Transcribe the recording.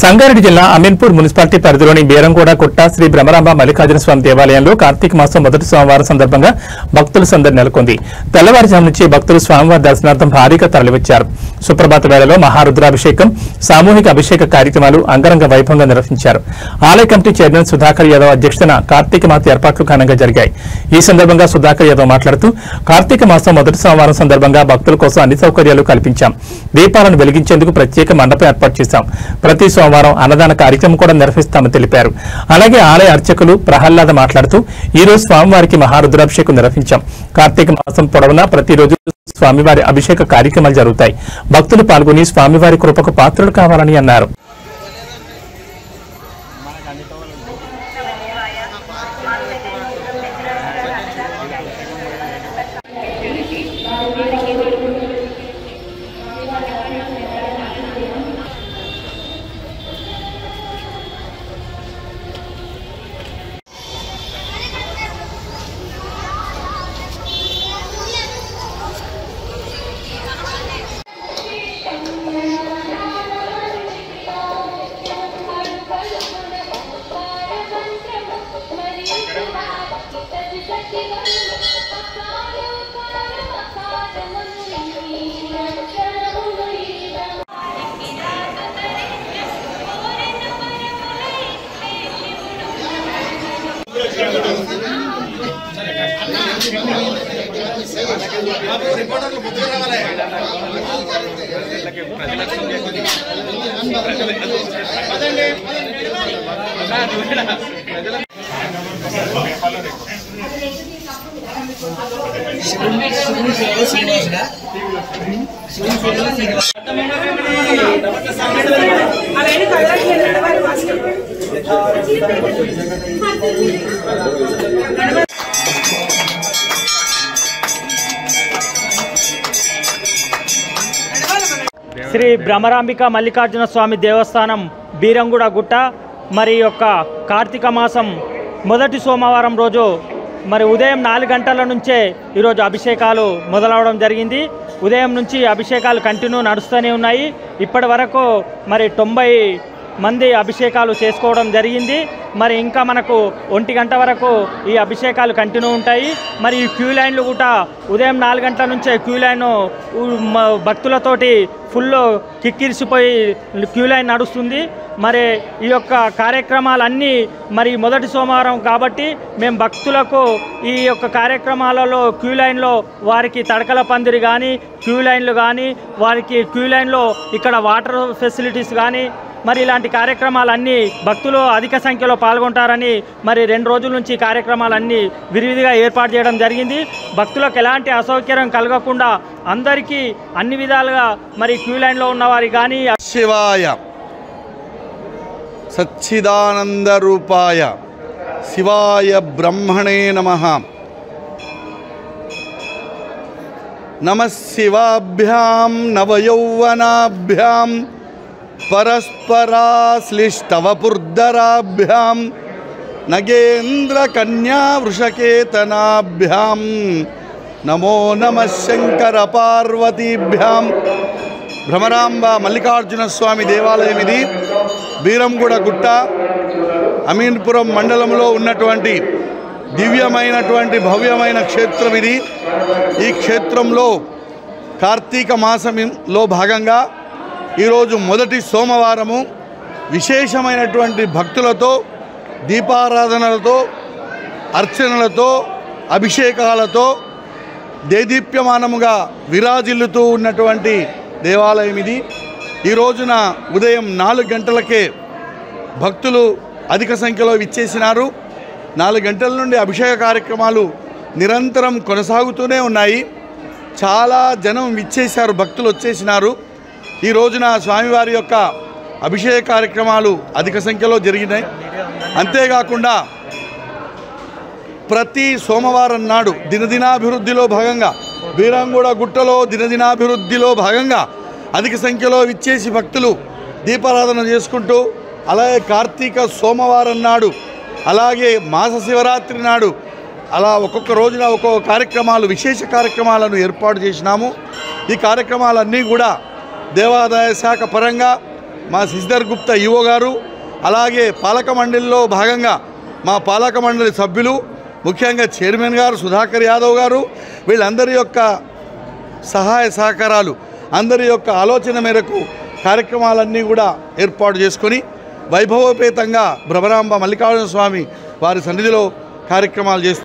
సంగారెడ్డి జిల్లా అమీన్పూర్ మున్సిపాలిటీ పరిధిలోని బీరంగూడ కుట్ట శ్రీ బ్రహ్మరాంబ మల్లికార్జున స్వామి దేవాలయంలో కార్తీక మాసం మొదటి సోమవారం సందర్భంగా భక్తుల సందడి నెలకొంది. తెల్లవారుజాము నుంచి భక్తులు స్వామివారి దర్శనార్థం భారీగా తరలివచ్చారు. సుప్రభాత వేళలో మహారుద్రాభిషేకం, సామూహిక అభిషేక కార్యక్రమాలు అంగరంగ వైభవంగా నిర్వహించారు. ఆలయ కమిటీ చైర్మన్ సుధాకర్ యాదవ్ అధ్యక్షతన కార్తీక మాస ఏర్పాట్లు ఘనంగా జరిగాయి. ఈ సందర్భంగా సుధాకర్ యాదవ్ మాట్లాడుతూ కార్తీక మాసం మొదటి సోమవారం సందర్భంగా భక్తుల కోసం అన్ని సౌకర్యాలు కల్పించాం. దీపాలను వెలిగించేందుకు ప్రత్యేక మండపం ఏర్పాటు చేశాం. ప్రతి సోమవారం అన్నదాన కార్యక్రమం కూడా నిర్వహిస్తామని తెలిపారు. అలాగే ఆలయ అర్చకులు ప్రహ్లాద మాట్లాడుతూ ఈ రోజు స్వామివారికి మహారుద్రాభిషేకం నిర్వహించాం. కార్తీక మాసం పొడవునా ప్రతిరోజు స్వామివారి అభిషేక కార్యక్రమాలు జరుగుతాయి. భక్తులు పాల్గొని స్వామివారి కృపకు పాత్రలు కావాలని అన్నారు. శ్రీ బ్రహ్మరాంబిక మల్లికార్జున స్వామి దేవస్థానం బీరంగూడ గుట్ట మరి యొక్క కార్తీక మాసం మొదటి సోమవారం రోజు మరి ఉదయం 4 గంటల నుంచే ఈరోజు అభిషేకాలు మొదలవడం జరిగింది. ఉదయం నుంచి అభిషేకాలు కంటిన్యూ నడుస్తూనే ఉన్నాయి. ఇప్పటి వరకు మరి 90 మంది అభిషేకాలు చేసుకోవడం జరిగింది. మరి ఇంకా మనకు 1 గంట వరకు ఈ అభిషేకాలు కంటిన్యూ ఉంటాయి. మరి ఈ క్యూ లైన్లు కూడా ఉదయం 4 గంటల నుంచే క్యూ లైన్ భక్తులతోటి ఫుల్ కిక్కిరిసిపోయి క్యూ లైన్ నడుస్తుంది. మరి ఈ యొక్క కార్యక్రమాలన్నీ మరి మొదటి సోమవారం కాబట్టి మేము భక్తులకు ఈ యొక్క కార్యక్రమాలలో క్యూ లైన్లో వారికి తడకల పందిరి కానీ క్యూ లైన్లు కానీ వారికి క్యూ లైన్లో ఇక్కడ వాటర్ ఫెసిలిటీస్ కానీ మరి ఇలాంటి కార్యక్రమాలన్నీ భక్తులు అధిక సంఖ్యలో పాల్గొంటారని మరి 2 రోజుల నుంచి కార్యక్రమాలన్నీ విరివిగా ఏర్పాటు చేయడం జరిగింది. భక్తులకు ఎలాంటి అసౌకర్యం కలగకుండా అందరికీ అన్ని విధాలుగా మరి క్యూ లైన్లో ఉన్నవారికి కానీ శివాయ సచ్చిదానంద రూపాయ శివాయ బ్రహ్మణే నమః. నమః శివాభ్యాం నవయౌవనాభ్యాం పరస్పరాశ్లిష్టవపుర్ధరాభ్యాం నగేంద్ర కన్యా వృషకేతనాభ్యాం నమో నమః శంకర పార్వతీభ్యాం. భ్రమరాంబ మల్లికార్జున స్వామి దేవాలయం ఇది. బీరంగూడ గుట్ట అమీన్పురం మండలంలో ఉన్నటువంటి దివ్యమైనటువంటి భవ్యమైన క్షేత్రం ఇది. ఈ క్షేత్రంలో కార్తీక మాసంలో భాగంగా ఈరోజు మొదటి సోమవారము విశేషమైనటువంటి భక్తులతో దీపారాధనలతో అర్చనలతో అభిషేకాలతో దేదీప్యమానముగా విరాజిల్లుతూ ఉన్నటువంటి దేవాలయం ఇది. ఈ రోజున ఉదయం 4 గంటలకే భక్తులు అధిక సంఖ్యలో విచ్చేసినారు. 4 గంటల నుండి అభిషేక కార్యక్రమాలు నిరంతరం కొనసాగుతూనే ఉన్నాయి. చాలా జనం విచ్చేశారు, భక్తులు వచ్చేసినారు. ఈ రోజున స్వామివారి యొక్క అభిషేక కార్యక్రమాలు అధిక సంఖ్యలో జరిగినాయి. అంతేకాకుండా ప్రతి సోమవారం నాడు దినదినాభివృద్ధిలో భాగంగా బీరంగూడ గుట్టలో దినదినాభివృద్ధిలో భాగంగా అధిక సంఖ్యలో విచ్చేసి భక్తులు దీపారాధన చేసుకుంటూ, అలాగే కార్తీక సోమవారం నాడు, అలాగే మాస శివరాత్రి నాడు అలా ఒక్కొక్క రోజున ఒక్కొక్క కార్యక్రమాలు విశేష కార్యక్రమాలను ఏర్పాటు చేసినాము. ఈ కార్యక్రమాలన్నీ కూడా దేవాదాయ శాఖ పరంగా మా శశిధర్ గుప్తా ఈవో గారు, అలాగే పాలక మండలిలో భాగంగా మా పాలక మండలి సభ్యులు, ముఖ్యంగా చైర్మన్ గారు సుధాకర్ యాదవ్ గారు, వీళ్ళందరి యొక్క సహాయ సహకారాలు, అందరి యొక్క ఆలోచన మేరకు కార్యక్రమాలన్నీ కూడా ఏర్పాటు చేసుకొని వైభవోపేతంగా భ్రమరాంబ మల్లికార్జున స్వామి వారి సన్నిధిలో కార్యక్రమాలు చేస్తూ